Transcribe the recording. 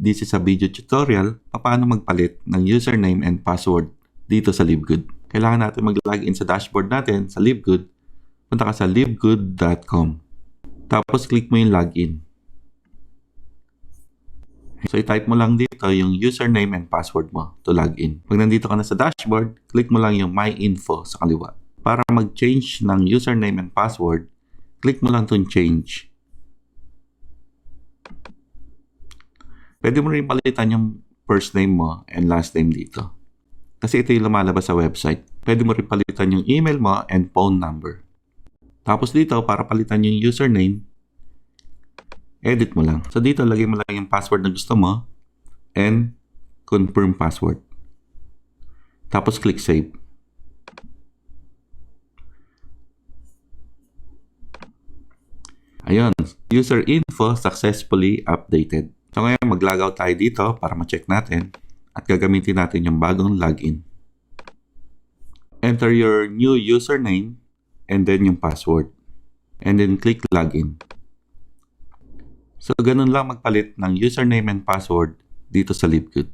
this is a video tutorial paano magpalit ng username and password dito sa LiveGood. Kailangan natin mag-login sa dashboard natin sa LiveGood. Punta ka sa livegood.com. Tapos click mo yung login. So i-type mo lang dito yung username and password mo to login. Pag nandito ka na sa dashboard, click mo lang yung My Info sa kaliwa. Para mag-change ng username and password, click mo lang itong change. Pwede mo rin palitan yung first name mo and last name dito. Kasi ito yung lumalabas sa website. Pwede mo rin palitan yung email mo and phone number. Tapos dito, para palitan yung username, edit mo lang. So dito, lagay mo lang yung password na gusto mo and confirm password. Tapos click save. Ayun, user info successfully updated. So ngayon, mag-logout tayo dito para ma-check natin at gagamitin natin yung bagong login. Enter your new username and then yung password. And then click login. So ganun lang magpalit ng username and password dito sa LiveGood.